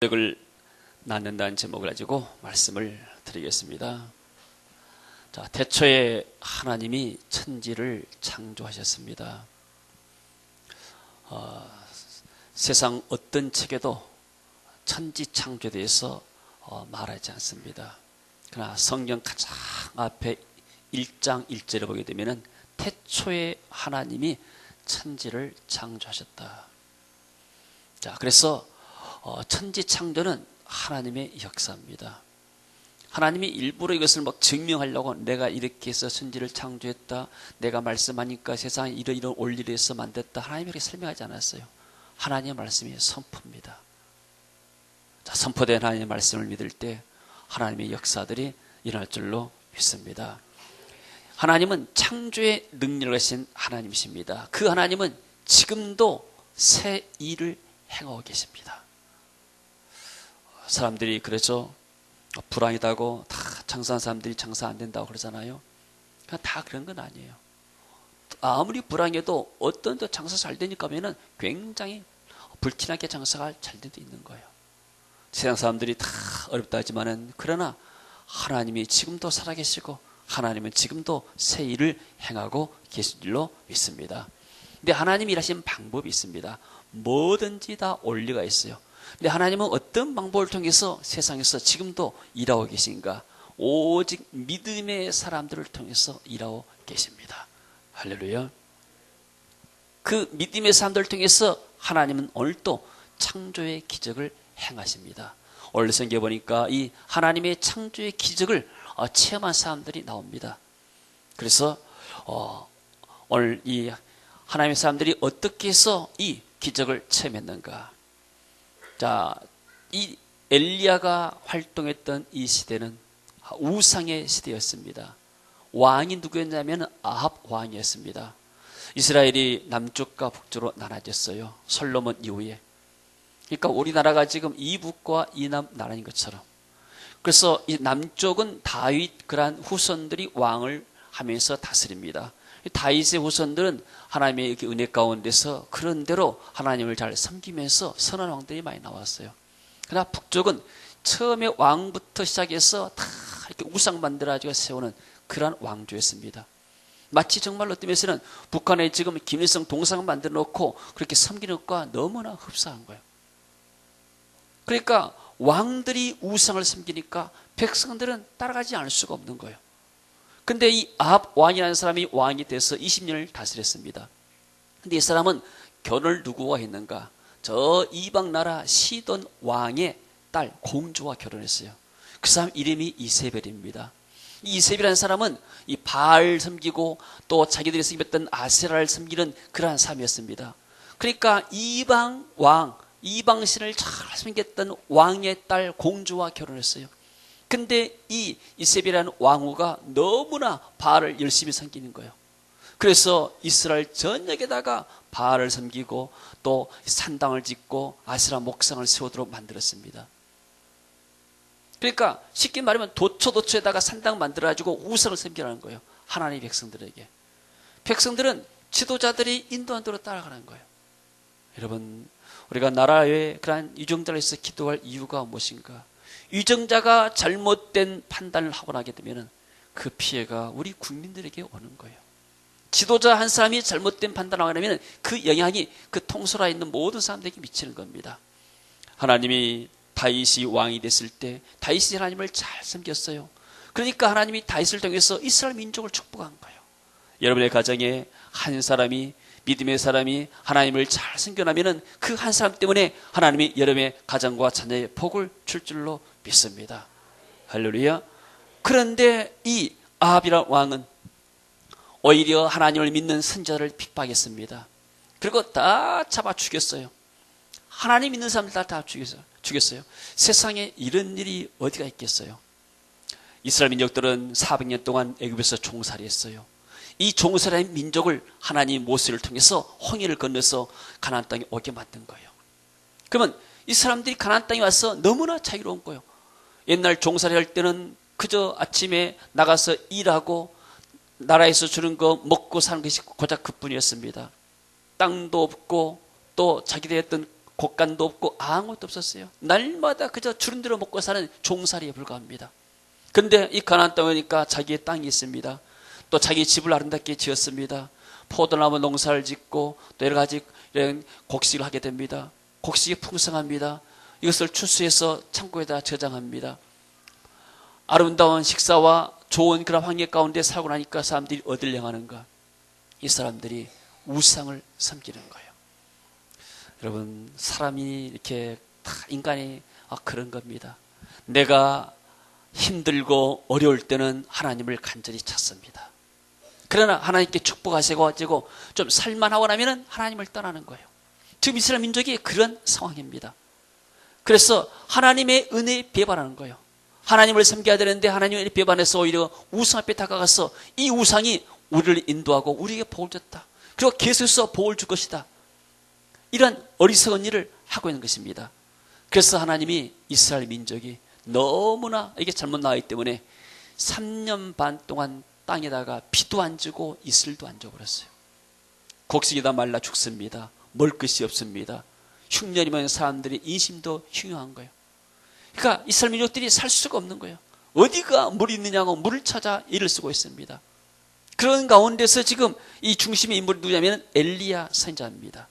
을 낳는다는 제목을 가지고 말씀을 드리겠습니다. 자, 태초에 하나님이 천지를 창조하셨습니다. 세상 어떤 책에도 천지 창조에 대해서 말하지 않습니다. 그러나 성경 가장 앞에 1장 1절을 보게 되면 태초에 하나님이 천지를 창조하셨다. 자, 그래서 천지 창조는 하나님의 역사입니다. 하나님이 일부러 이것을 막 증명하려고 내가 이렇게 해서 천지를 창조했다, 내가 말씀하니까 세상에 이런 원리를 해서 만들었다, 하나님이 그렇게 설명하지 않았어요. 하나님의 말씀이 선포입니다. 자, 선포된 하나님의 말씀을 믿을 때 하나님의 역사들이 일어날 줄로 믿습니다. 하나님은 창조의 능력을 가진 하나님이십니다. 그 하나님은 지금도 새 일을 행하고 계십니다. 사람들이 그래서 불황이다고 다 장사한 사람들이 장사 안 된다고 그러잖아요. 다 그런 건 아니에요. 아무리 불황해도 어떤 데 장사 잘 되니까 하면은 굉장히 불티나게 장사가 잘 되도 있는 거예요. 세상 사람들이 다 어렵다 하지만은 그러나 하나님이 지금도 살아계시고 하나님은 지금도 새 일을 행하고 계신 줄로 믿습니다. 근데 하나님이 일하시는 방법이 있습니다. 뭐든지 다 원리가 있어요. 근데 하나님은 어떤 방법을 통해서 세상에서 지금도 일하고 계신가? 오직 믿음의 사람들을 통해서 일하고 계십니다. 할렐루야. 그 믿음의 사람들을 통해서 하나님은 오늘도 창조의 기적을 행하십니다. 오늘 성경에 보니까 이 하나님의 창조의 기적을 체험한 사람들이 나옵니다. 그래서 오늘 이 하나님의 사람들이 어떻게 해서 이 기적을 체험했는가? 자, 이 엘리야가 활동했던 이 시대는 우상의 시대였습니다. 왕이 누구였냐면 아합 왕이었습니다. 이스라엘이 남쪽과 북쪽으로 나눠졌어요. 솔로몬 이후에. 그러니까 우리나라가 지금 이북과 이남 나라인 것처럼. 그래서 이 남쪽은 다윗 그러한 후손들이 왕을 하면서 다스립니다. 다윗의 후손들은 하나님의 은혜 가운데서 그런 대로 하나님을 잘 섬기면서 선한 왕들이 많이 나왔어요. 그러나 북쪽은 처음에 왕부터 시작해서 다 이렇게 우상 만들어가지고 세우는 그러한 왕조였습니다. 마치 정말로 어떤 면에서는 북한에 지금 김일성 동상 만들어 놓고 그렇게 섬기는 것과 너무나 흡사한 거예요. 그러니까 왕들이 우상을 섬기니까 백성들은 따라가지 않을 수가 없는 거예요. 근데 이 아합 왕이라는 사람이 왕이 돼서 20년을 다스렸습니다. 근데 이 사람은 결혼을 누구와 했는가? 저 이방 나라 시돈 왕의 딸 공주와 결혼했어요. 그 사람 이름이 이세벨입니다. 이 이세벨이라는 사람은 이 바알 섬기고 또 자기들이 섬겼던 아세라를 섬기는 그러한 사람이었습니다. 그러니까 이방 왕, 이방신을 잘 섬겼던 왕의 딸 공주와 결혼했어요. 근데 이 이세벨이라는 왕후가 너무나 바알을 열심히 섬기는 거예요. 그래서 이스라엘 전역에다가 바알을 섬기고 또 산당을 짓고 아세라 목상을 세우도록 만들었습니다. 그러니까 쉽게 말하면 도처도처에다가 산당 만들어가지고 우상을 섬기라는 거예요. 하나님의 백성들에게. 백성들은 지도자들이 인도한 대로 따라가는 거예요. 여러분, 우리가 나라에 그러한 유정자를 해서 기도할 이유가 무엇인가? 유정자가 잘못된 판단을 하고 나게 되면 그 피해가 우리 국민들에게 오는 거예요. 지도자 한 사람이 잘못된 판단을 하게 되면 그 영향이 그 통솔하에 있는 모든 사람들에게 미치는 겁니다. 하나님이 다윗이 왕이 됐을 때 다윗이 하나님을 잘 섬겼어요. 그러니까 하나님이 다윗을 통해서 이스라엘 민족을 축복한 거예요. 여러분의 가정에 한 사람이 믿음의 사람이 하나님을 잘 섬겨나면 그 한 사람 때문에 하나님이 여러분의 가정과 자녀의 복을 줄 줄로 믿습니다. 할렐루야. 그런데 이 아합이라는 왕은 오히려 하나님을 믿는 선지자를 핍박했습니다. 그리고 다 잡아 죽였어요. 하나님 믿는 사람들 다 죽였어요. 세상에 이런 일이 어디가 있겠어요? 이스라엘 민족들은 400년 동안 애굽에서 종살이했어요. 이 종살이한 민족을 하나님 모세를 통해서 홍해를 건너서 가나안 땅에 오게 만든 거예요. 그러면 이 사람들이 가나안 땅에 와서 너무나 자유로운 거예요. 옛날 종살이 할 때는 그저 아침에 나가서 일하고 나라에서 주는 거 먹고 사는 것이 고작 그뿐이었습니다. 땅도 없고 또 자기들의 어떤 곡간도 없고 아무것도 없었어요. 날마다 그저 주름대로 먹고 사는 종살이에 불과합니다. 그런데 이 가나안 땅에 오니까 자기의 땅이 있습니다. 또 자기 집을 아름답게 지었습니다. 포도나무 농사를 짓고 또 여러 가지 이런 곡식을 하게 됩니다. 곡식이 풍성합니다. 이것을 추수해서 창고에다 저장합니다. 아름다운 식사와 좋은 그런 환경 가운데 살고 나니까 사람들이 어딜 향하는가? 이 사람들이 우상을 섬기는 거예요. 여러분, 사람이 이렇게 다 인간이 그런 겁니다. 내가 힘들고 어려울 때는 하나님을 간절히 찾습니다. 그러나 하나님께 축복하시고 좀 살만하고 나면 하나님을 떠나는 거예요. 지금 이스라엘 민족이 그런 상황입니다. 그래서 하나님의 은혜에 배반하는 거예요. 하나님을 섬겨야 되는데 하나님의 은혜에 배반해서 오히려 우상 앞에 다가가서 이 우상이 우리를 인도하고 우리에게 복을 줬다. 그리고 계속해서 복을 줄 것이다. 이런 어리석은 일을 하고 있는 것입니다. 그래서 하나님이 이스라엘 민족이 너무나 이게 잘못 나왔기 때문에 3년 반 동안 땅에다가 비도 안 주고 이슬도 안 줘버렸어요. 곡식이 다 말라 죽습니다. 먹을 것이 없습니다. 흉년이면 사람들의 인심도 흉흉한 거예요. 그러니까 이스라엘 민족들이 살 수가 없는 거예요. 어디가 물이 있느냐고 물을 찾아 일을 쓰고 있습니다. 그런 가운데서 지금 이 중심의 인물이 누구냐면 엘리야 선지자입니다.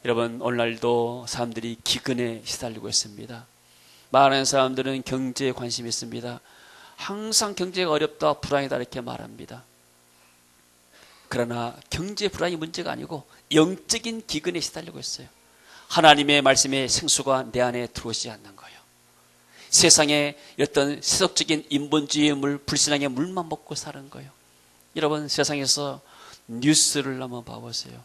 여러분, 오늘날도 사람들이 기근에 시달리고 있습니다. 많은 사람들은 경제에 관심이 있습니다. 항상 경제가 어렵다, 불황이다 이렇게 말합니다. 그러나 경제 불황이 문제가 아니고 영적인 기근에 시달리고 있어요. 하나님의 말씀의 생수가 내 안에 들어오지 않는 거예요. 세상에 어떤 세속적인 인본주의의 물, 불신앙의 물만 먹고 사는 거예요. 여러분, 세상에서 뉴스를 한번 봐보세요.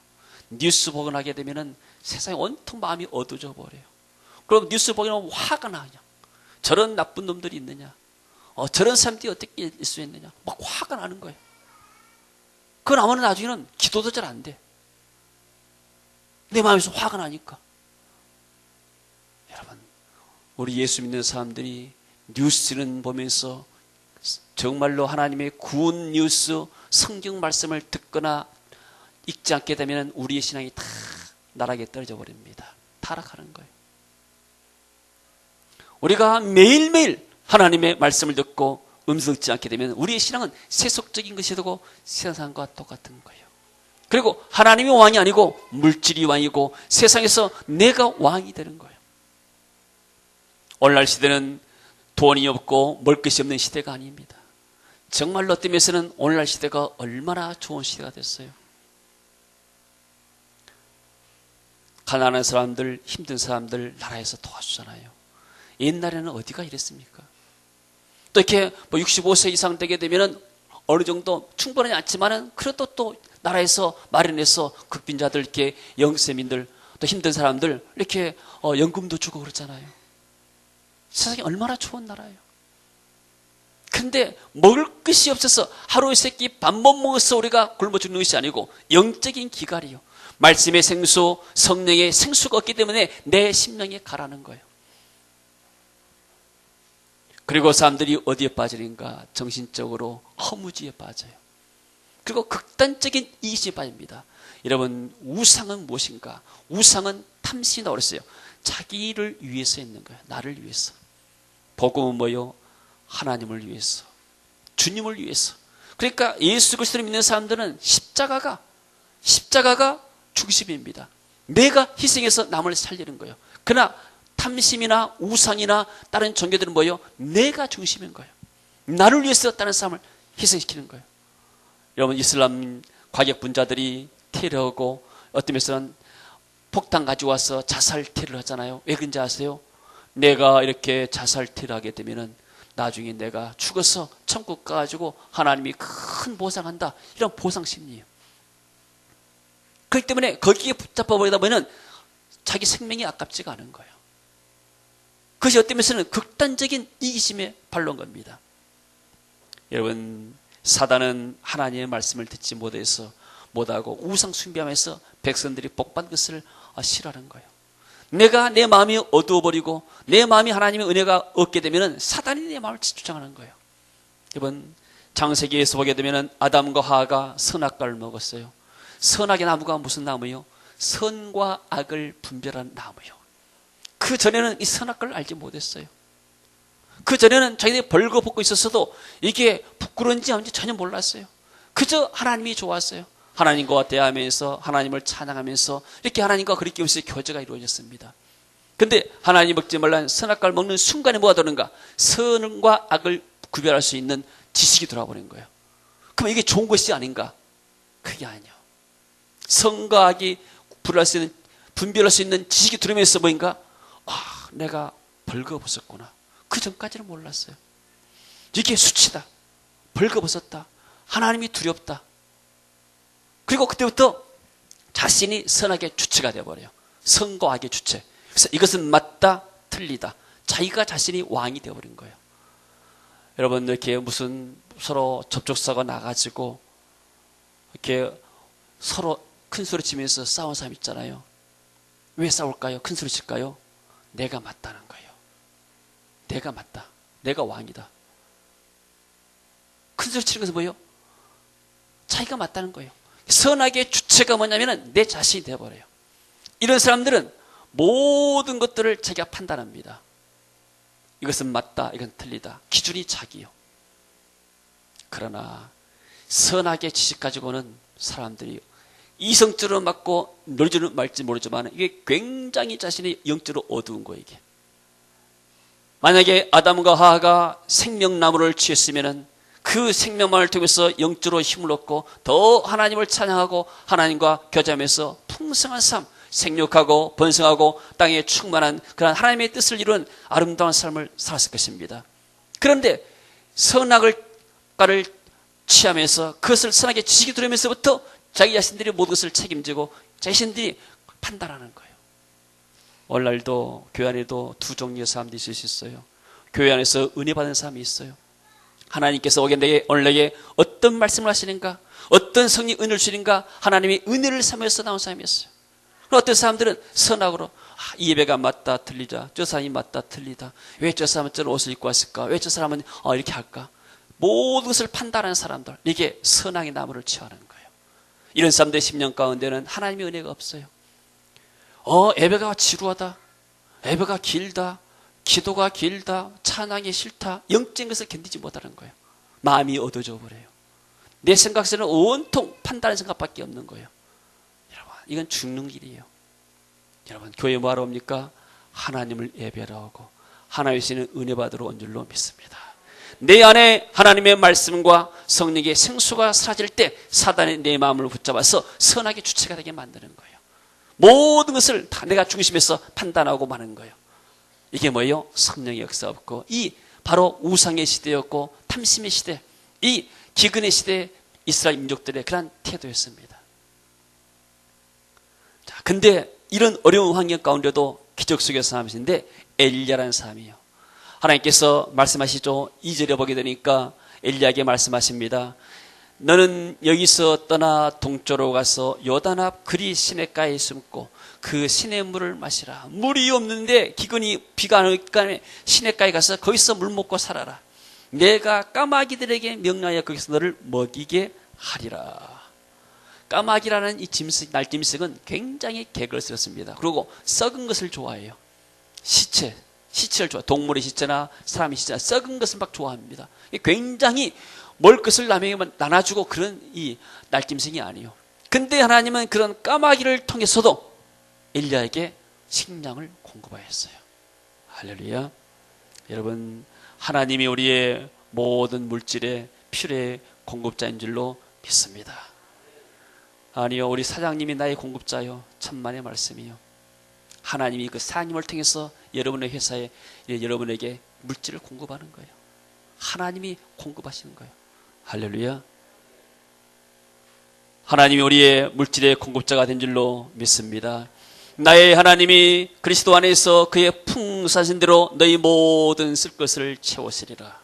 뉴스 보고 나게 되면은 세상에 온통 마음이 어두워져 버려요. 그럼 뉴스 보기는 화가 나냐? 저런 나쁜 놈들이 있느냐? 저런 사람들이 어떻게 있을 수 있느냐? 막 화가 나는 거예요. 그 나머지 나중에는 기도도 잘 안 돼. 내 마음에서 화가 나니까. 여러분, 우리 예수 믿는 사람들이 뉴스는 보면서 정말로 하나님의 구원 뉴스, 성경 말씀을 듣거나 읽지 않게 되면 우리의 신앙이 다 나락에 떨어져 버립니다. 타락하는 거예요. 우리가 매일매일 하나님의 말씀을 듣고 음성 듣지 않게 되면 우리의 신앙은 세속적인 것이 되고 세상과 똑같은 거예요. 그리고 하나님이 왕이 아니고 물질이 왕이고 세상에서 내가 왕이 되는 거예요. 오늘날 시대는 돈이 없고 먹을 것이 없는 시대가 아닙니다. 정말로 어떤 면에서는 오늘날 시대가 얼마나 좋은 시대가 됐어요. 가난한 사람들, 힘든 사람들 나라에서 도와주잖아요. 옛날에는 어디가 이랬습니까? 또 이렇게 65세 이상 되게 되면은 어느 정도 충분하지 않지만은 그래도 또 나라에서 마련해서 극빈자들, 이렇게 영세민들, 또 힘든 사람들 이렇게 연금도 주고 그러잖아요. 세상이 얼마나 좋은 나라예요. 근데 먹을 것이 없어서 하루에 세 끼 밥 못 먹어서 우리가 굶어 죽는 것이 아니고 영적인 기갈이요. 말씀의 생수, 성령의 생수가 없기 때문에 내 심령에 가라는 거예요. 그리고 사람들이 어디에 빠지는가? 정신적으로 허무지에 빠져요. 그리고 극단적인 이기심에 빠집니다. 여러분, 우상은 무엇인가? 우상은 탐심이라고 그랬어요. 자기를 위해서 있는 거예요. 나를 위해서. 복음은 뭐요? 하나님을 위해서, 주님을 위해서. 그러니까 예수 그리스도를 믿는 사람들은 십자가가 중심입니다. 내가 희생해서 남을 살리는 거예요. 그러나 탐심이나 우상이나 다른 종교들은 뭐예요? 내가 중심인 거예요. 나를 위해서 다른 사람을 희생시키는 거예요. 여러분, 이슬람 과격분자들이 테러하고 어떤 면에서는 폭탄 가지고 와서 자살 테러를 하잖아요. 왜 그런지 아세요? 내가 이렇게 자살 테러하게 되면은 나중에 내가 죽어서 천국 가가지고 하나님이 큰 보상한다. 이런 보상심리예요. 그렇기 때문에 거기에 붙잡아 버리다 보면 자기 생명이 아깝지가 않은 거예요. 그것이 어떤 면에서는 극단적인 이기심에 발로온 겁니다. 여러분, 사단은 하나님의 말씀을 듣지 못하고 우상 숭배하면서 백성들이 복받은 것을 싫어하는 거예요. 내가 내 마음이 어두워버리고 내 마음이 하나님의 은혜가 없게 되면 사단이 내 마음을 주장하는 거예요. 이번 창세기에서 보게 되면 아담과 하와가 선악과를 먹었어요. 선악의 나무가 무슨 나무요? 선과 악을 분별한 나무요. 그 전에는 이 선악과를 알지 못했어요. 그 전에는 자기들이 벌거벗고 있었어도 이게 부끄러운지 아닌지 전혀 몰랐어요. 그저 하나님이 좋았어요. 하나님과 대하면서 하나님을 찬양하면서 이렇게 하나님과 그렇게 없이 교제가 이루어졌습니다. 근데 하나님 먹지 말라는 선악과를 먹는 순간에 뭐가 되는가? 선과 악을 구별할 수 있는 지식이 돌아버린 거예요. 그럼 이게 좋은 것이 아닌가? 그게 아니에요. 선과 악이 분별할 수 있는 지식이 들으면서 뭐인가? 아, 내가 벌거벗었구나. 그 전까지는 몰랐어요. 이게 수치다. 벌거벗었다. 하나님이 두렵다. 그리고 그때부터 자신이 선악의 주체가 되어버려요. 선과 악의 주체. 그래서 이것은 맞다, 틀리다. 자기가 자신이 왕이 되어버린 거예요. 여러분, 이렇게 무슨 서로 접촉사가 나가지고 이렇게 서로 큰 소리 치면서 싸운 사람 있잖아요. 왜 싸울까요? 큰 소리 칠까요? 내가 맞다는 거예요. 내가 맞다. 내가 왕이다. 큰 소리 치는 것은 뭐예요? 자기가 맞다는 거예요. 선악의 주체가 뭐냐면 내 자신이 되어버려요. 이런 사람들은 모든 것들을 자기가 판단합니다. 이것은 맞다, 이건 틀리다. 기준이 자기요. 그러나 선악의 지식 가지고는 사람들이 이성적으로 맞고 논리적으로 말지 모르지만 이게 굉장히 자신이 영적으로 어두운 거예요. 이게. 만약에 아담과 하와가 생명나무를 취했으면 그 생명만을 통해서 영적으로 힘을 얻고 더 하나님을 찬양하고 하나님과 교제하면서 풍성한 삶, 생육하고 번성하고 땅에 충만한 그런 하나님의 뜻을 이루는 아름다운 삶을 살았을 것입니다. 그런데 선악을 취하면서 그것을 선악의 지식이 들으면서부터 자기 자신들이 모든 것을 책임지고 자신들이 판단하는 거예요. 오늘날도 교회 안에도 두 종류의 사람들이 있을 수 있어요. 교회 안에서 은혜 받은 사람이 있어요. 하나님께서 오늘 내게 어떤 말씀을 하시는가, 어떤 성령 은혜를 주시는가, 하나님의 은혜를 삼아서 나온 사람이었어요. 어떤 사람들은 선악으로 이 예배가 맞다 틀리다, 저 사람이 맞다 틀리다, 왜 저 사람은 저런 옷을 입고 왔을까, 왜 저 사람은 이렇게 할까, 모든 것을 판단하는 사람들, 이게 선악의 나무를 취하는 거예요. 이런 사람들의 심령 가운데는 하나님의 은혜가 없어요. 예배가 지루하다, 예배가 길다, 기도가 길다, 찬양이 싫다, 영적인 것을 견디지 못하는 거예요. 마음이 어두워져 버려요. 내 생각에는 온통 판단의 생각밖에 없는 거예요. 여러분, 이건 죽는 길이에요. 여러분, 교회 뭐하러 옵니까? 하나님을 예배하러 오고 하나님의 주시는 은혜 받으러 온 줄로 믿습니다. 내 안에 하나님의 말씀과 성령의 생수가 사라질 때 사단이 내 마음을 붙잡아서 선악의 주체가 되게 만드는 거예요. 모든 것을 다 내가 중심에서 판단하고 마는 거예요. 이게 뭐예요? 성령의 역사 없고 이 바로 우상의 시대였고 탐심의 시대, 이 기근의 시대 이스라엘 민족들의 그런 태도였습니다. 자, 근데 이런 어려운 환경 가운데도 기적 속에서 사람이신데 엘리야라는 사람이에요. 하나님께서 말씀하시죠. 2절에 보게 되니까 엘리야에게 말씀하십니다. 너는 여기서 떠나 동쪽으로 가서 요단 앞 그리 시냇가에 숨고 그 시냇물을 마시라. 물이 없는데 기근이 비가 안 오니까 시냇가에 가서 거기서 물 먹고 살아라. 내가 까마귀들에게 명령하여 거기서 너를 먹이게 하리라. 까마귀라는 이 날짐승은 굉장히 개걸스럽습니다. 그리고 썩은 것을 좋아해요. 시체를 좋아해요. 동물의 시체나 사람의 시체나 썩은 것을 막 좋아합니다. 굉장히 먹을 것을 남에게 나눠주고 그런 이 날짐승이 아니에요. 근데 하나님은 그런 까마귀를 통해서도 엘리야에게 식량을 공급하였어요. 할렐루야. 여러분, 하나님이 우리의 모든 물질의 필요의 공급자인 줄로 믿습니다. 아니요, 우리 사장님이 나의 공급자요. 천만의 말씀이요. 하나님이 그 사장님을 통해서 여러분의 회사에 여러분에게 물질을 공급하는 거예요. 하나님이 공급하시는 거예요. 할렐루야. 하나님이 우리의 물질의 공급자가 된 줄로 믿습니다. 나의 하나님이 그리스도 안에서 그의 풍성하신 대로 너희 모든 쓸 것을 채우시리라.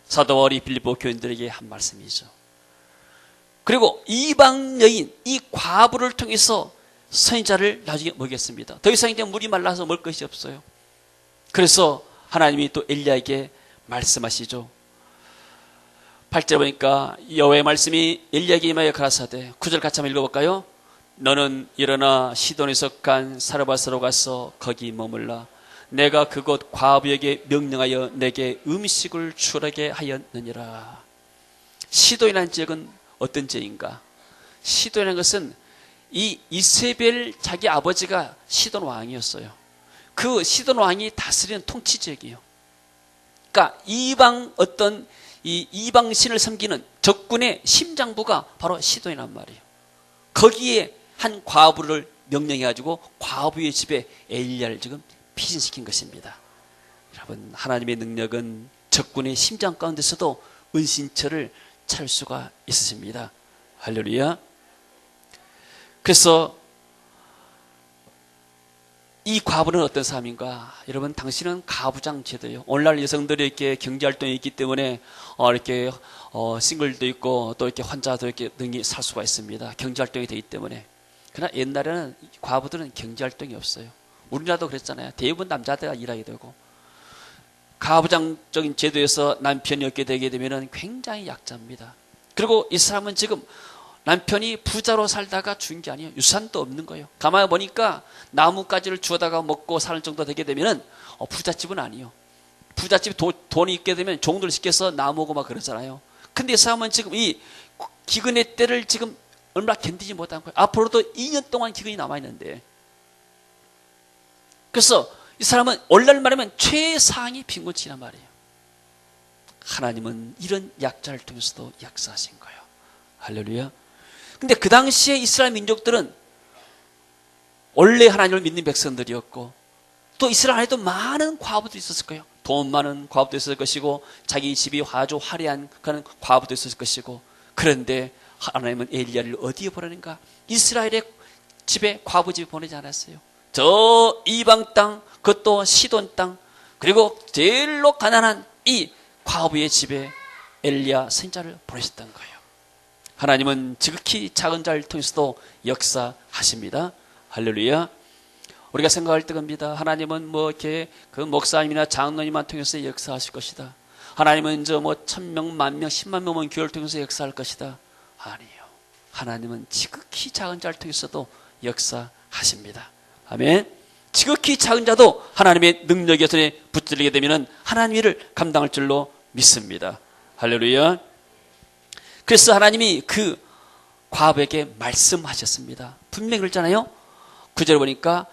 사도 바울이 빌립보 교인들에게 한 말씀이죠. 그리고 이방 여인, 이 과부를 통해서 선지자를 나중에 먹였습니다. 더 이상 이제 물이 말라서 먹을 것이 없어요. 그래서 하나님이 또 엘리야에게 말씀하시죠. 8절 보니까 여호와의 말씀이 엘리야에게 임하여 가라사대, 9절 같이 한번 읽어볼까요? 너는 일어나 시돈에서 간 사르밧으로 가서 거기 머물라. 내가 그곳 과부에게 명령하여 내게 음식을 주라게 하였느니라. 시돈이라는 지역은 어떤 지역인가? 시돈이라는 것은 이 이세벨 자기 아버지가 시돈 왕이었어요. 그 시돈 왕이 다스리는 통치 지역이에요. 그러니까 이 이방신을 섬기는 적군의 심장부가 바로 시돈이란 말이에요. 거기에 한 과부를 명령해가지고 과부의 집에 엘리야를 지금 피신시킨 것입니다. 여러분, 하나님의 능력은 적군의 심장 가운데서도 은신처를 찾을 수가 있으십니다. 할렐루야. 그래서 이 과부는 어떤 사람인가? 여러분, 당신은 가부장 제도예요. 오늘날 여성들이 이렇게 경제활동이 있기 때문에 이렇게 싱글도 있고 또 이렇게 환자도 이렇게 능히 살 수가 있습니다. 경제활동이 되기 때문에. 그러나 옛날에는 과부들은 경제활동이 없어요. 우리나라도 그랬잖아요. 대부분 남자들가 일하게 되고, 가부장적인 제도에서 남편이 얻게 되게 되면 굉장히 약자입니다. 그리고 이 사람은 지금 남편이 부자로 살다가 죽은 게 아니에요. 유산도 없는 거예요. 가만히 보니까 나뭇가지를 주워다가 먹고 사는 정도 되게 되면 부잣집은 아니에요. 부잣집이 돈이 있게 되면 종들을 시켜서 나무고 막 그러잖아요. 근데 이 사람은 지금 이 기근의 때를 지금 얼마나 견디지 못한 거예요. 앞으로도 2년 동안 기근이 남아있는데. 그래서 이 사람은 오늘날 말하면 최상위 빈곤층이란 말이에요. 하나님은 이런 약자를 통해서도 역사하신 거예요. 할렐루야. 근데 그 당시에 이스라엘 민족들은 원래 하나님을 믿는 백성들이었고, 또 이스라엘 안에도 많은 과부도 있었을 거예요. 돈 많은 과부도 있었을 것이고, 자기 집이 아주 화려한 그런 과부도 있었을 것이고. 그런데 하나님은 엘리야를 어디에 보내는가? 이스라엘의 집에 과부집에 보내지 않았어요. 저 이방 땅, 그것도 시돈 땅, 그리고 제일로 가난한 이 과부의 집에 엘리야 선지자를 보내셨던 거예요. 하나님은 지극히 작은 자를 통해서도 역사하십니다. 할렐루야. 우리가 생각할 때 겁니다. 하나님은 뭐 이렇게 그 목사님이나 장로님만 통해서 역사하실 것이다. 하나님은 저 뭐 1000명, 10,000명, 10만 명은 교회를 통해서 역사할 것이다. 아니에요. 하나님은 지극히 작은 자를 통해서도 역사하십니다. 아멘. 지극히 작은 자도 하나님의 능력의 손에 붙들리게 되면 하나님 일을 감당할 줄로 믿습니다. 할렐루야. 그래서 하나님이 그 과부에게 말씀하셨습니다. 분명히 그랬잖아요. 9절 보니까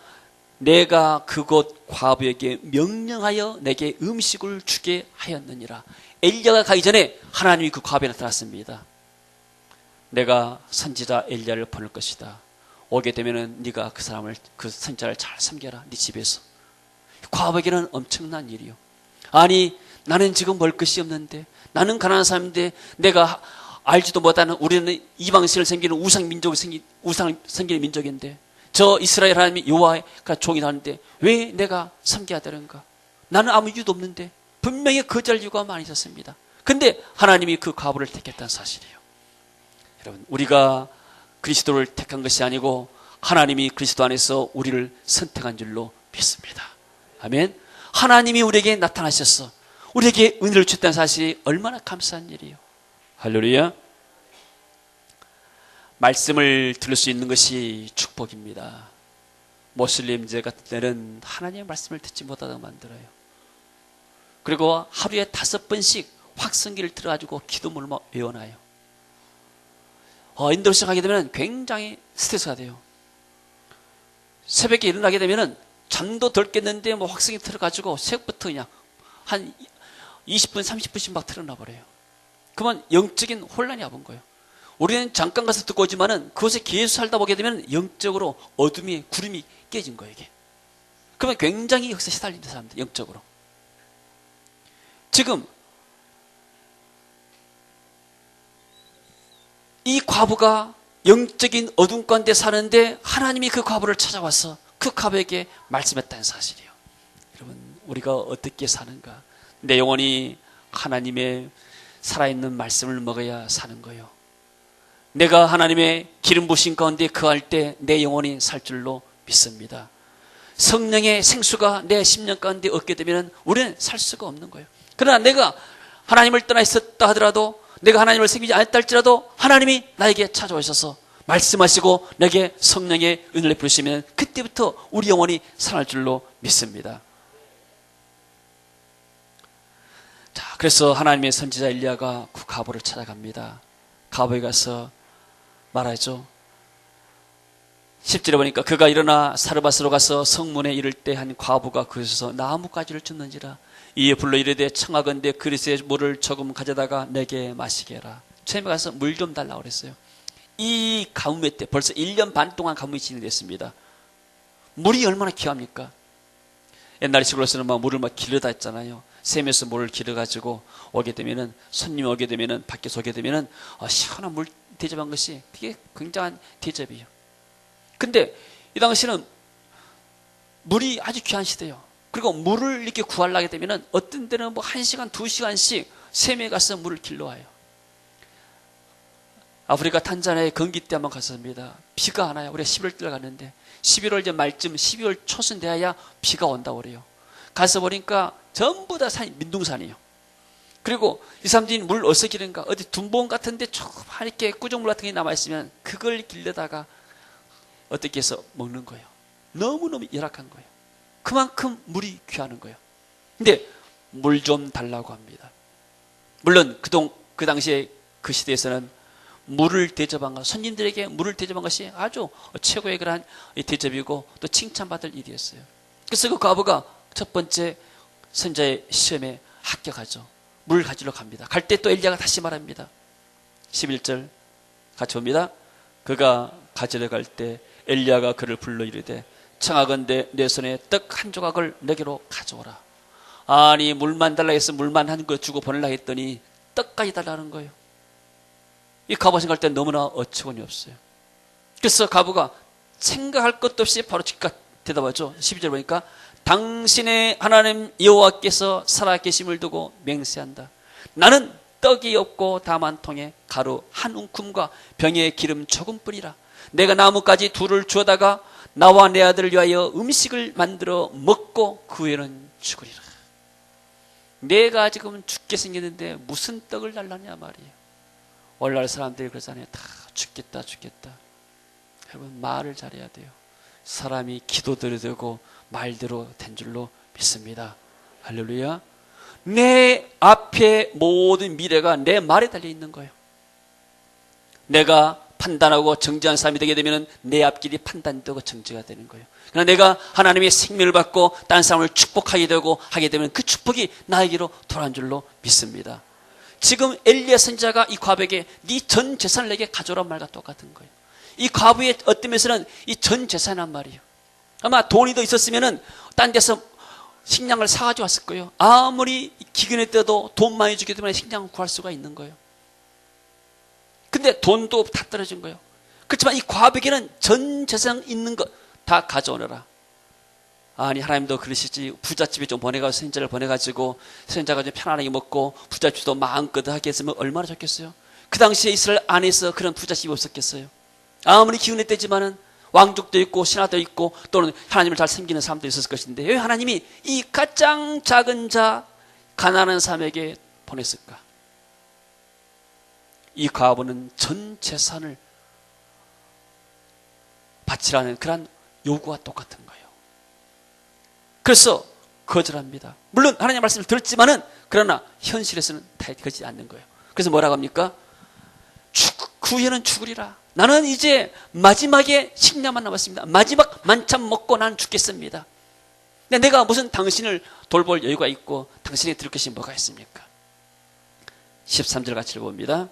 내가 그곳 과부에게 명령하여 내게 음식을 주게 하였느니라. 엘리야가 가기 전에 하나님이 그 과부에 나타났습니다. 내가 선지자 엘리야를 보낼 것이다. 오게 되면은 네가 그 사람을, 그 선지자를 잘 섬겨라. 네 집에서. 과부에게는 엄청난 일이요. 아니, 나는 지금 먹을 것이 없는데, 나는 가난한 사람인데, 내가 알지도 못하는, 우리는 이방신을 섬기는 우상을 섬기는 민족인데, 저 이스라엘 하나님이 여호와가 종이 하는데 왜 내가 섬겨야 되는가? 나는 아무 이유도 없는데. 분명히 거절 이유가 많이 있었습니다. 근데 하나님이 그 과부를 택했다는 사실이에요. 여러분, 우리가 그리스도를 택한 것이 아니고 하나님이 그리스도 안에서 우리를 선택한 줄로 믿습니다. 아멘. 하나님이 우리에게 나타나셔서 우리에게 은혜를 주셨다는 사실이 얼마나 감사한 일이에요. 할렐루야. 말씀을 들을 수 있는 것이 축복입니다. 모슬림제 같은 때는 하나님의 말씀을 듣지 못하게 만들어요. 그리고 하루에 5번씩 확성기를 틀어가지고 기도문을 외워놔요. 인도를 시작하게 되면 굉장히 스트레스가 돼요. 새벽에 일어나게 되면 잠도 덜 깼는데 뭐 확성기 틀어가지고 새벽부터 그냥 한 20분, 30분씩 막 틀어놔버려요. 그러면 영적인 혼란이 와본 거예요. 우리는 잠깐 가서 듣고 오지만은 그것에 계속 살다 보게 되면 영적으로 어둠이, 구름이 깨진 거예요, 이게. 그러면 굉장히 역사에 시달린다, 사람들, 영적으로. 지금, 이 과부가 영적인 어둠 가운데 사는데 하나님이 그 과부를 찾아와서 그 과부에게 말씀했다는 사실이에요. 여러분, 우리가 어떻게 사는가? 내 영혼이 하나님의 살아있는 말씀을 먹어야 사는 거예요. 내가 하나님의 기름 부으신 가운데 거할 때 내 영혼이 살 줄로 믿습니다. 성령의 생수가 내 심령 가운데 얻게 되면 우리는 살 수가 없는 거예요. 그러나 내가 하나님을 떠나 있었다 하더라도, 내가 하나님을 섬기지 않았다 할지라도 하나님이 나에게 찾아오셔서 말씀하시고 내게 성령의 은혜를 부르시면 그때부터 우리 영혼이 살아날 줄로 믿습니다. 자, 그래서 하나님의 선지자 엘리야가 그 가보를 찾아갑니다. 가보에 가서 말하죠. 10절에 보니까 그가 일어나 사르밧으로 가서 성문에 이를 때 한 과부가 그에서 나뭇가지를 줍는지라. 이에 불러 이르되 청하건대 그릇에 물을 조금 가져다가 내게 마시게 해라. 처음에 가서 물 좀 달라고 그랬어요. 이 가뭄의 때 벌써 1년 반 동안 가뭄이 진행됐습니다. 물이 얼마나 귀합니까? 옛날 시골에서는 막 물을 막 길러다 했잖아요. 샘에서 물을 길어가지고 오게 되면은, 손님이 오게 되면은, 밖에서 오게 되면은 시원한 물 대접한 것이 되게 굉장한 대접이에요. 근데 이 당시는 물이 아주 귀한 시대예요. 그리고 물을 이렇게 구하려게 되면은 어떤 때는 뭐 1시간, 2시간씩 샘에 가서 물을 길러와요. 아프리카 탄자니아의 건기 때 한번 갔습니다. 비가 안 와요. 우리가 11월 달 갔는데 11월 말쯤 12월 초순 돼야 비가 온다고 그래요. 가서 보니까 전부 다 산이 민둥산이에요. 그리고 이 사람들이 물 어디서 기른가? 어디 둔봉 같은데 조그만 이렇게 꾸정물 같은 게 남아있으면 그걸 길러다가 어떻게 해서 먹는 거예요. 너무너무 열악한 거예요. 그만큼 물이 귀하는 거예요. 근데 물 좀 달라고 합니다. 물론 그 당시에 그 시대에서는 물을 대접한 것, 손님들에게 물을 대접한 것이 아주 최고의 그러한 대접이고 또 칭찬받을 일이었어요. 그래서 그 과부가 첫 번째 선자의 시험에 합격하죠. 물 가지러 갑니다. 갈 때 또 엘리야가 다시 말합니다. 11절 같이 봅니다. 그가 가지러 갈 때 엘리야가 그를 불러 이르되 청하건대 내 손에 떡 한 조각을 내게로 가져오라. 아니 물만 달라 해서 물만 한 거 주고 보내려 했더니 떡까지 달라는 거예요. 이 과부가 생각할 때 너무나 어처구니 없어요. 그래서 과부가 생각할 것도 없이 바로 즉각 대답하죠. 12절 보니까 당신의 하나님 여호와께서 살아계심을 두고 맹세한다. 나는 떡이 없고 다만 통에 가루 한 움큼과 병에 기름 조금뿐이라. 내가 나뭇가지 둘을 주어다가 나와 내 아들을 위하여 음식을 만들어 먹고 그 후에는 죽으리라. 내가 지금 죽게 생겼는데 무슨 떡을 달라냐 말이에요. 오늘날 사람들이 그러잖아요. 다 죽겠다 죽겠다. 여러분 말을 잘해야 돼요. 사람이 기도대로 되고 말대로 된 줄로 믿습니다. 할렐루야. 내 앞에 모든 미래가 내 말에 달려 있는 거예요. 내가 판단하고 정지한 사람이 되게 되면 내 앞길이 판단되고 정지가 되는 거예요. 그러나 내가 하나님의 생명을 받고 다른 사람을 축복하게 되고 하게 되면 그 축복이 나에게로 돌아온 줄로 믿습니다. 지금 엘리야 선지자가 이 과부에게 네 전 재산을 내게 가져오란 말과 똑같은 거예요. 이 과부의 어떤 면에서는 이 전 재산이란 말이에요. 아마 돈이 더 있었으면은 딴 데서 식량을 사가지고 왔을 거예요. 아무리 기근에 때도 돈 많이 주기 때문에 식량을 구할 수가 있는 거예요. 근데 돈도 다 떨어진 거예요. 그렇지만 이 과부에게는 전 재산 있는 것 다 가져오너라. 아니 하나님도 그러시지. 부잣집에 좀 보내가지고 선지자를 보내가지고 선지자가 좀 편안하게 먹고 부잣집도 마음껏 하게 했으면 얼마나 좋겠어요. 그 당시에 이스라엘 안에서 그런 부잣집이 없었겠어요. 아무리 기운의 때지만은 왕족도 있고 신하도 있고 또는 하나님을 잘 섬기는 사람도 있었을 것인데 왜 하나님이 이 가장 작은 자 가난한 사람에게 보냈을까? 이 과부는 전 재산을 바치라는 그런 요구와 똑같은 거예요. 그래서 거절합니다. 물론 하나님의 말씀을 들었지만은 그러나 현실에서는 다 그러지 않는 거예요. 그래서 뭐라고 합니까? 그 후에는 죽으리라. 나는 이제 마지막에 식량만 남았습니다. 마지막 만찬 먹고 나는 죽겠습니다. 근데 내가 무슨 당신을 돌볼 여유가 있고 당신이 들을 것이 뭐가 있습니까? 13절 같이 읽어봅니다.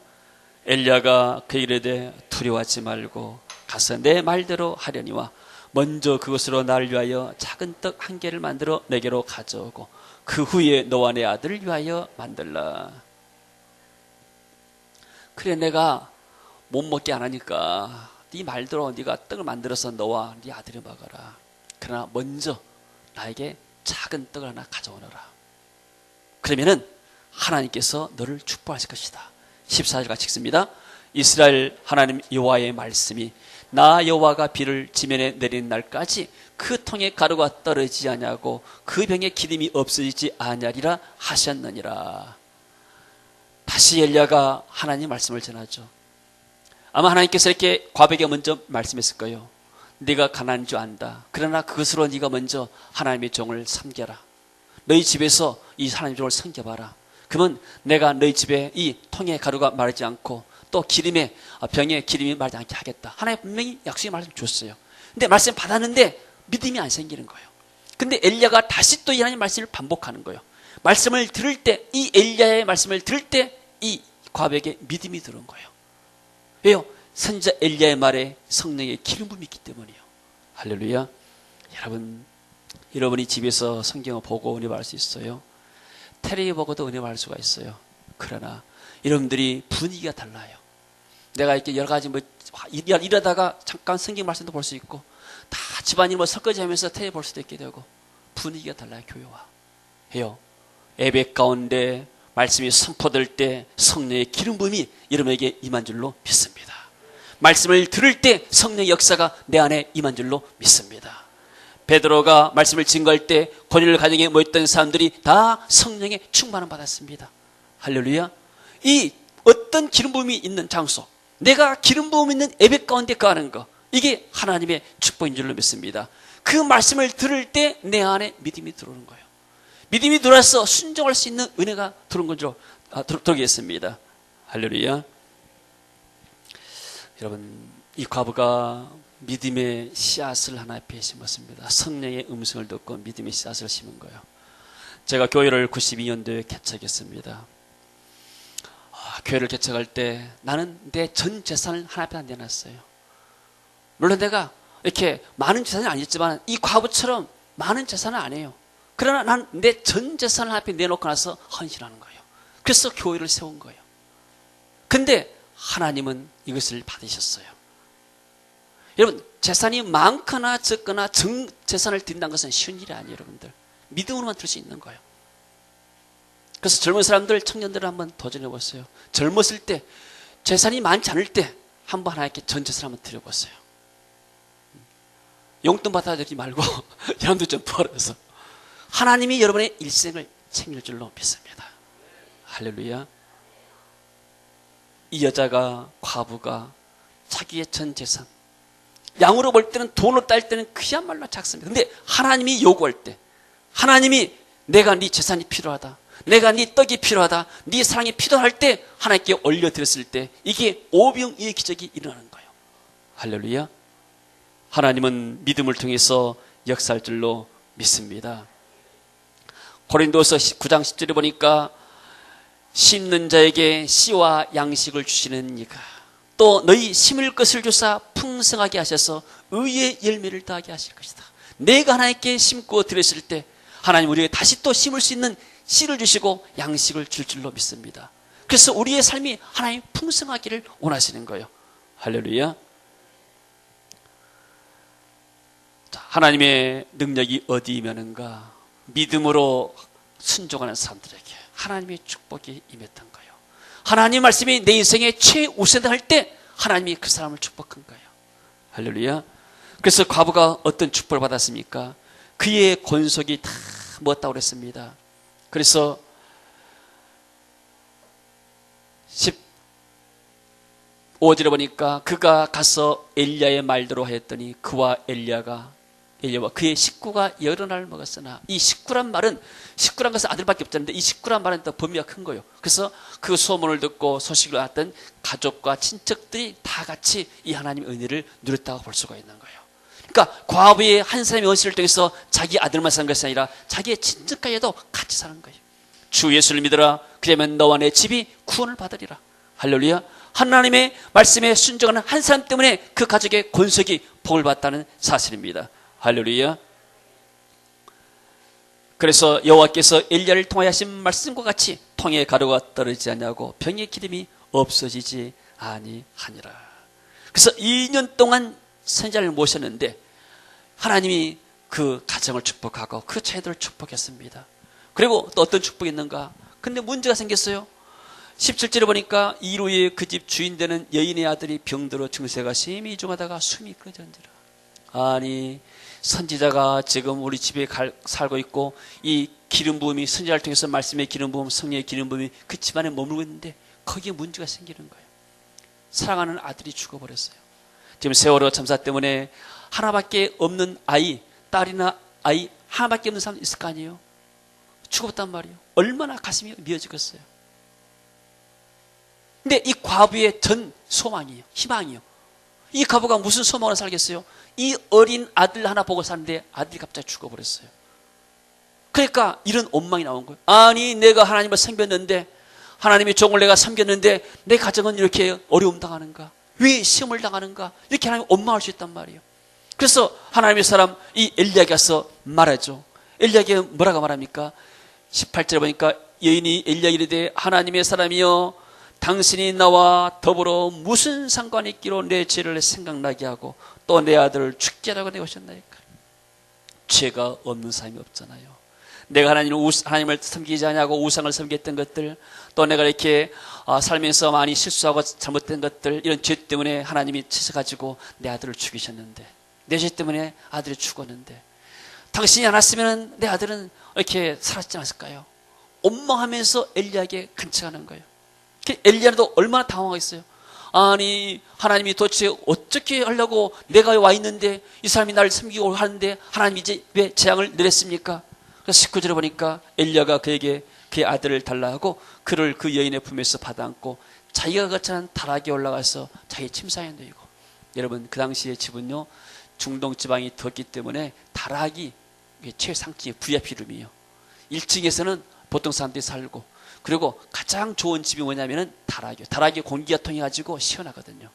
엘리야가 그에게 이르되 두려워하지 말고 가서 내 말대로 하려니와 먼저 그것으로 나를 위하여 작은 떡 한 개를 만들어 내게로 가져오고 그 후에 너와 내 아들을 위하여 만들라. 그래 내가 못 먹게 안 하니까 네 말대로 네가 떡을 만들어서 너와 네 아들이 먹어라. 그러나 먼저 나에게 작은 떡을 하나 가져오너라. 그러면은 하나님께서 너를 축복하실 것이다. 14절 같이 읽습니다. 이스라엘 하나님 여호와의 말씀이 나 여호와가 비를 지면에 내리는 날까지 그 통에 가루가 떨어지지 아니하고 그 병에 기름이 없어지지 아니하리라 하셨느니라. 다시 엘리야가 하나님 말씀을 전하죠. 아마 하나님께서 이렇게 과부에게 먼저 말씀했을 거예요. 네가 가난한 줄 안다. 그러나 그것으로 네가 먼저 하나님의 종을 섬겨라. 너희 집에서 이 하나님의 종을 섬겨봐라. 그러면 내가 너희 집에 이 통에 가루가 마르지 않고 또 기름에 병에 기름이 마르지 않게 하겠다. 하나님 분명히 약속의 말씀 줬어요. 근데 말씀 받았는데 믿음이 안 생기는 거예요. 근데 엘리야가 다시 또 이 하나님 말씀을 반복하는 거예요. 말씀을 들을 때, 이 엘리야의 말씀을 들을 때 이 과부에게 믿음이 들어온 거예요. 왜요? 선지자 엘리야의 말에 성령의 기름 부음이 있기 때문이에요. 할렐루야. 여러분이 집에서 성경을 보고 은혜 받을 수 있어요. 텔레비 보고도 은혜 받을 수가 있어요. 그러나 여러분들이 분위기가 달라요. 내가 이렇게 여러 가지 일하다가 잠깐 성경 말씀도 볼 수 있고 다 집안일 설거지 하면서 텔레비 볼 수도 있게 되고 분위기가 달라요. 교회와 해요. 예배 가운데 말씀이 선포될 때 성령의 기름 부음이 여러분에게 임한 줄로 믿습니다. 말씀을 들을 때 성령의 역사가 내 안에 임한 줄로 믿습니다. 베드로가 말씀을 증거할 때 고넬료 가정에 모였던 사람들이 다 성령의 충만을 받았습니다. 할렐루야. 이 어떤 기름 부음이 있는 장소, 내가 기름 부음 있는 예배 가운데 거하는 거, 이게 하나님의 축복인 줄로 믿습니다. 그 말씀을 들을 때 내 안에 믿음이 들어오는 거예요. 믿음이 들어와서 순종할 수 있는 은혜가 들어온 걸로 들어오겠습니다. 할렐루야. 여러분, 이 과부가 믿음의 씨앗을 하나 앞에 심었습니다. 성령의 음성을 듣고 믿음의 씨앗을 심은 거예요. 제가 교회를 92년도에 개척했습니다. 교회를 개척할 때 나는 내 전 재산을 하나 앞에 내놨어요. 물론 내가 이렇게 많은 재산이 아니었지만 이 과부처럼 많은 재산은 아니에요. 그러나 난 내 전 재산을 앞에 내놓고 나서 헌신하는 거예요. 그래서 교회를 세운 거예요. 근데 하나님은 이것을 받으셨어요. 여러분, 재산이 많거나 적거나 전 재산을 드린다는 것은 쉬운 일이 아니에요. 여러분들, 믿음으로만 들 수 있는 거예요. 그래서 젊은 사람들, 청년들을 한번 도전해 보세요. 젊었을 때 재산이 많지 않을 때 한번 하나님께 전 재산 한번 드려보세요. 용돈 받아들이지 말고 여러분들 좀 벌어서 하나님이 여러분의 일생을 챙길 줄로 믿습니다. 할렐루야. 이 여자가, 과부가 자기의 전 재산, 양으로 볼 때는, 돈으로 딸 때는 그야말로 작습니다. 근데 하나님이 요구할 때, 하나님이 내가 네 재산이 필요하다, 내가 네 떡이 필요하다, 네 사랑이 필요할 때 하나님께 올려드렸을 때 이게 오병이의 기적이 일어나는 거예요. 할렐루야. 하나님은 믿음을 통해서 역사할 줄로 믿습니다. 고린도서 9장 10절에 보니까 심는 자에게 씨와 양식을 주시는 이가 또 너희 심을 것을 주사 풍성하게 하셔서 의의 열매를 따게 하실 것이다. 내가 하나님께 심고 드렸을 때 하나님 우리에게 다시 또 심을 수 있는 씨를 주시고 양식을 줄 줄로 믿습니다. 그래서 우리의 삶이 하나님 풍성하기를 원하시는 거예요. 할렐루야. 자, 하나님의 능력이 어디 임하는가? 믿음으로 순종하는 사람들에게 하나님의 축복이 임했던 거예요. 하나님 말씀이 내 인생의 최우선할 때 하나님이 그 사람을 축복한 거예요. 할렐루야. 그래서 과부가 어떤 축복을 받았습니까? 그의 권속이 다 모았다고 그랬습니다. 그래서 15절에 보니까 그가 가서 엘리야의 말대로 하였더니 그와 엘리야와 그의 식구가 여러 날 먹었으나, 이 식구란 말은, 식구란 것은 아들밖에 없잖아요. 이 식구란 말은 더 범위가 큰 거예요. 그래서 그 소문을 듣고 소식을 알았던 가족과 친척들이 다 같이 이 하나님의 은혜를 누렸다고 볼 수가 있는 거예요. 그러니까 과부의 한 사람의 헌신을 통해서 자기 아들만 사는 것이 아니라 자기의 친척까지도 같이 사는 거예요. 주 예수를 믿으라. 그러면 너와 내 집이 구원을 받으리라. 할렐루야. 하나님의 말씀에 순종하는 한 사람 때문에 그 가족의 권속이 복을 받다는 사실입니다. 할렐루야. 그래서 여호와께서 엘리야를 통하여 하신 말씀과 같이 통에 가루가 떨어지지 않냐고 병의 기름이 없어지지 아니하니라. 그래서 2년 동안 선지자를 모셨는데 하나님이 그 가정을 축복하고 그 자녀들을 축복했습니다. 그리고 또 어떤 축복이 있는가? 근데 문제가 생겼어요. 17절에 보니까 이로 후에 그 집 주인 되는 여인의 아들이 병들어 증세가 심히 중하다가 숨이 끊어졌느니라. 아니, 선지자가 지금 우리 집에 살고 있고 이 기름 부음이, 선지자를 통해서 말씀의 기름 부음, 성령의 기름 부음이 그 집안에 머물고 있는데 거기에 문제가 생기는 거예요. 사랑하는 아들이 죽어버렸어요. 지금 세월호 참사 때문에 하나밖에 없는 아이, 딸이나 아이 하나밖에 없는 사람 있을 거 아니에요. 죽었단 말이에요. 얼마나 가슴이 미어지겠어요. 근데 이 과부의 전 소망이에요. 희망이에요. 이 과부가 무슨 소망으로 살겠어요? 이 어린 아들 하나 보고 사는데 아들이 갑자기 죽어버렸어요. 그러니까 이런 원망이 나온 거예요. 아니 내가 하나님을 섬겼는데, 하나님의 종을 내가 섬겼는데 내 가정은 이렇게 어려움 당하는가? 왜 시험을 당하는가? 이렇게 하나님 원망할 수 있단 말이에요. 그래서 하나님의 사람 이 엘리야가 가서 말하죠. 엘리야가 뭐라고 말합니까? 18절에 보니까 여인이 엘리야에게 이르되 하나님의 사람이여 당신이 나와 더불어 무슨 상관이 있기로 내 죄를 생각나게 하고 또 내 아들을 죽게 하라고 내오셨나이까. 죄가 없는 사람이 없잖아요. 내가 하나님을 섬기지 않냐고 우상을 섬겼던 것들, 또 내가 이렇게 살면서 많이 실수하고 잘못된 것들, 이런 죄 때문에 하나님이 치셔가지고 내 아들을 죽이셨는데, 내 죄 때문에 아들이 죽었는데, 당신이 안 왔으면 내 아들은 이렇게 살았지 않았을까요? 원망하면서 엘리야에게 간청하는 거예요. 엘리야도 얼마나 당황했어요. 아니 하나님이 도대체 어떻게 하려고, 내가 와 있는데 이 사람이 나를 섬기고 하는데 하나님이 이제 왜 재앙을 내렸습니까? 그래서 19절에 보니까 엘리야가 그에게 그의 아들을 달라 하고 그를 그 여인의 품에서 받아안고 자기가 거처한 다락에 올라가서 자기 침상에 누이고. 여러분 그 당시의 집은요 중동 지방이 덥기 때문에 다락이 최상층의 VIP 룸이에요. 1층에서는 보통 사람들이 살고, 그리고 가장 좋은 집이 뭐냐면은 다락이에요. 다락에 공기가 통해가지고 시원하거든요.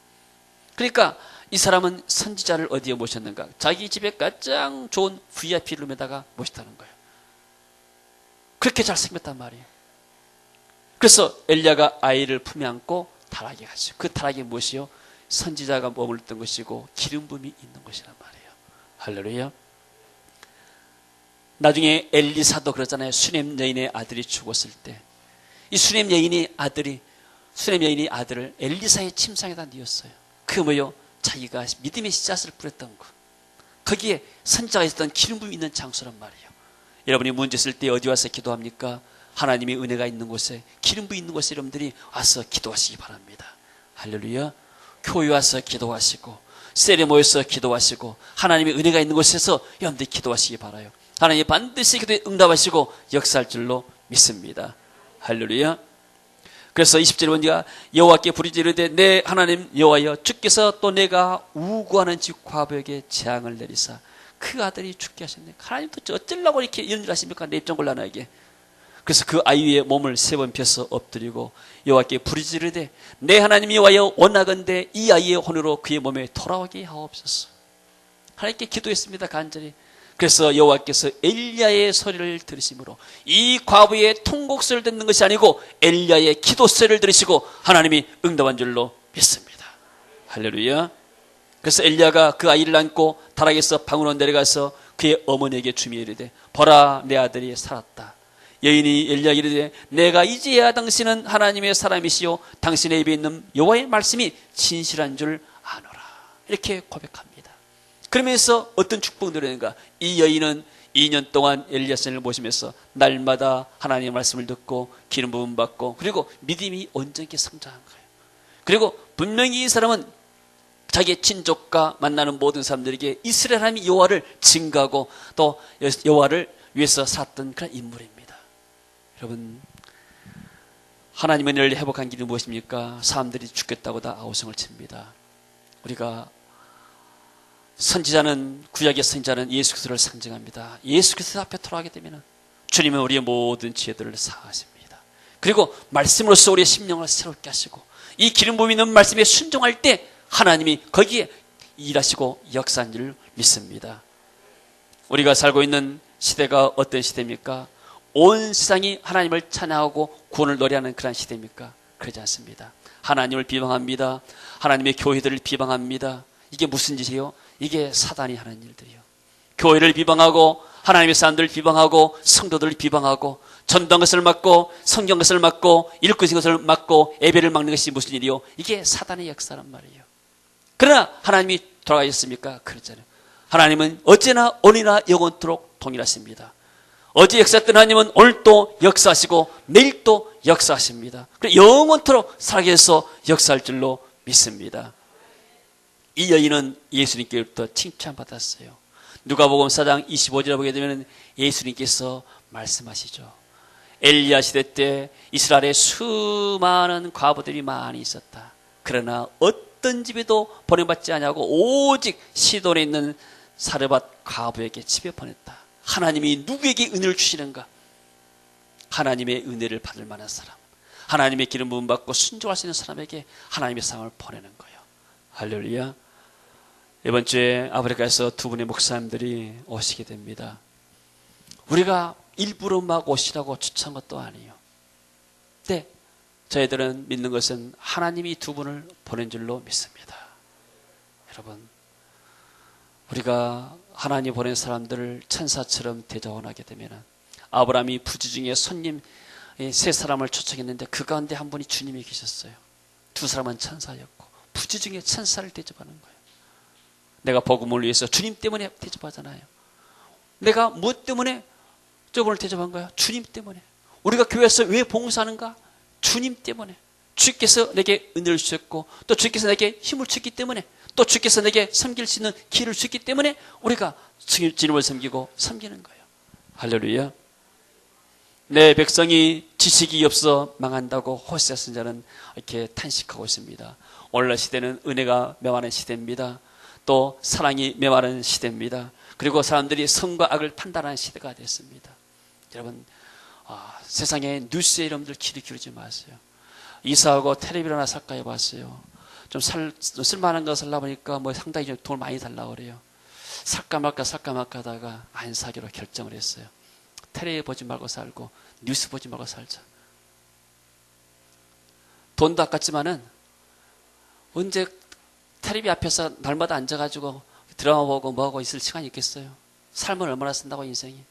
그러니까 이 사람은 선지자를 어디에 모셨는가? 자기 집에 가장 좋은 VIP 룸에다가 모셨다는 거예요. 그렇게 잘생겼단 말이에요. 그래서 엘리야가 아이를 품에 안고 다락에 가죠. 그 다락이 무엇이요? 선지자가 머물렀던 것이고 기름 부음이 있는 것이란 말이에요. 할렐루야. 나중에 엘리사도 그러잖아요. 수넴 여인의 아들이 죽었을 때 이 수넴 여인의 아들을 엘리사의 침상에다 뉘었어요. 그 뭐요? 자기가 믿음의 씨앗을 뿌렸던 것. 거기에 선지자가 있었던 기름 부음이 있는 장소란 말이에요. 여러분이 문제 있을 때 어디 와서 기도합니까? 하나님의 은혜가 있는 곳에, 기름 부음이 있는 곳에 여러분들이 와서 기도하시기 바랍니다. 할렐루야. 교회 와서 기도하시고 셀에 모여서 기도하시고 하나님의 은혜가 있는 곳에서 여러분들이 기도하시기 바라요. 하나님이 반드시 기도에 응답하시고 역사할 줄로 믿습니다. 할렐루야. 그래서 20절에 보니까 여호와께 부르짖으되 내 하나님 여호와여 주께서 또 내가 우구하는 집 과부에게 재앙을 내리사 그 아들이 죽게 하셨네. 하나님 또 어쩌려고 이렇게 이런 일 하십니까? 내 입장곤란하게. 그래서 그 아이 위에 몸을 3번 펴서 엎드리고 여호와께 부르짖으되 내 하나님 여호와여 원하건대 이 아이의 혼으로 그의 몸에 돌아오게 하옵소서. 하나님께 기도했습니다. 간절히. 그래서 여호와께서 엘리야의 소리를 들으심으로 이 과부의 통곡소리를 듣는 것이 아니고 엘리야의 기도소리를 들으시고 하나님이 응답한 줄로 믿습니다. 할렐루야. 그래서 엘리야가 그 아이를 안고 다락에서 방으로 내려가서 그의 어머니에게 주미에 이르되 보라 내 아들이 살았다. 여인이 엘리야에게 이르되 내가 이제야 당신은 하나님의 사람이시요 당신의 입에 있는 여호와의 말씀이 진실한 줄 아노라. 이렇게 고백합니다. 그러면서 어떤 축복을 누리는가? 이 여인은 2년 동안 엘리야 선생님을 모시면서 날마다 하나님의 말씀을 듣고 기름 부음 받고, 그리고 믿음이 온전히 성장한 거예요. 그리고 분명히 이 사람은 자기의 친족과 만나는 모든 사람들에게 이스라엘 하나님이 여호와를 증거하고 또 여호와를 위해서 살았던 그런 인물입니다. 여러분, 하나님의 은혜를 회복한 길이 무엇입니까? 사람들이 죽겠다고 다 아우성을 칩니다. 우리가 선지자는, 구약의 선지자는 예수 그리스도를 상징합니다. 예수 그리스도 앞에 돌아가게 되면 주님은 우리의 모든 죄들을 사하십니다. 그리고 말씀으로써 우리의 심령을 새롭게 하시고 이 기름 부음이 있는 말씀에 순종할 때 하나님이 거기에 일하시고 역사한 줄 믿습니다. 우리가 살고 있는 시대가 어떤 시대입니까? 온 세상이 하나님을 찬양하고 구원을 노래하는 그런 시대입니까? 그러지 않습니다. 하나님을 비방합니다. 하나님의 교회들을 비방합니다. 이게 무슨 짓이에요? 이게 사단이 하는 일들이에요. 교회를 비방하고 하나님의 사람들을 비방하고 성도들을 비방하고 전도한 것을 막고 성경 것을 막고 읽고 있는 것을 막고 예배를 막는 것이 무슨 일이요? 이게 사단의 역사란 말이에요. 그러나 하나님이 돌아가셨습니까? 그렇잖아요. 하나님은 어제나 오늘이나 영원토록 동일하십니다. 어제 역사했던 하나님은 오늘 또 역사하시고 내일 또 역사하십니다. 영원토록 살아계셔서 역사할 줄로 믿습니다. 이 여인은 예수님께로부터 칭찬받았어요. 누가복음 4장 25절에 보게 되면 예수님께서 말씀하시죠. 엘리야 시대 때 이스라엘에 수많은 과부들이 많이 있었다. 그러나 어떤 집에도 보내받지 아니하고 오직 시돈에 있는 사르밧 과부에게 집에 보냈다. 하나님이 누구에게 은혜를 주시는가? 하나님의 은혜를 받을 만한 사람, 하나님의 기름 부음 받고 순종할 수 있는 사람에게 하나님의 사랑을 보내는 거예요. 할렐루야. 이번 주에 아프리카에서 두 분의 목사님들이 오시게 됩니다. 우리가 일부러 막 오시라고 추천한 것도 아니에요. 근데 저희들은 믿는 것은 하나님이 두 분을 보낸 줄로 믿습니다. 여러분, 우리가 하나님 보낸 사람들을 천사처럼 대접하게 되면, 아브라함이 부지 중에 손님 세 사람을 초청했는데 그 가운데 한 분이 주님이 계셨어요. 두 사람은 천사였고 부지 중에 천사를 대접하는 거예요. 내가 복음을 위해서 주님 때문에 대접하잖아요. 내가 무엇 때문에 저분을 대접한 거야? 주님 때문에. 우리가 교회에서 왜 봉사하는가? 주님 때문에. 주께서 내게 은혜를 주셨고 또 주께서 내게 힘을 주셨기 때문에, 또 주께서 내게 섬길 수 있는 길을 주셨기 때문에 우리가 주님을 섬기고 섬기는 거예요. 할렐루야. 내 백성이 지식이 없어 망한다고 호세아 선지자는 이렇게 탄식하고 있습니다. 오늘날 시대는 은혜가 명하는 시대입니다. 또 사랑이 명하는 시대입니다. 그리고 사람들이 선과 악을 판단하는 시대가 됐습니다. 여러분, 세상에 뉴스에 여러분들 귀를 기울이지 마세요. 이사하고 텔레비전 하나 살까 해봤어요. 좀 쓸만한 거 살라 보니까 뭐 상당히 좀 돈을 많이 달라고 그래요. 살까 말까 하다가 안 사기로 결정을 했어요. 텔레비 보지 말고 살고 뉴스 보지 말고 살자. 돈도 아깝지만은 언제 텔레비 앞에서 날마다 앉아가지고 드라마 보고 뭐하고 있을 시간이 있겠어요. 삶을 얼마나 쓴다고 인생이.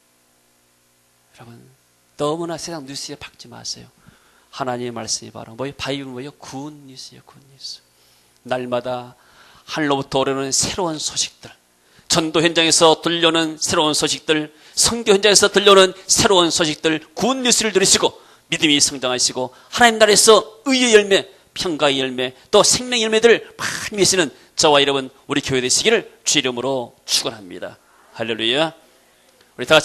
여러분, 너무나 세상 뉴스에 박지 마세요. 하나님의 말씀이 바로 뭐예요? 바이블은 뭐예요? 굿 뉴스예요. 굿 뉴스. 날마다 하늘로부터 오르는 새로운 소식들, 전도 현장에서 들려오는 새로운 소식들, 선교 현장에서 들려오는 새로운 소식들, 굿 뉴스를 들으시고 믿음이 성장하시고 하나님 나라에서 의의 열매, 평가의 열매, 또 생명의 열매들을 많이 맺으시는 저와 여러분, 우리 교회 되시기를 주 이름으로 축원합니다. 할렐루야. 우리 다 같이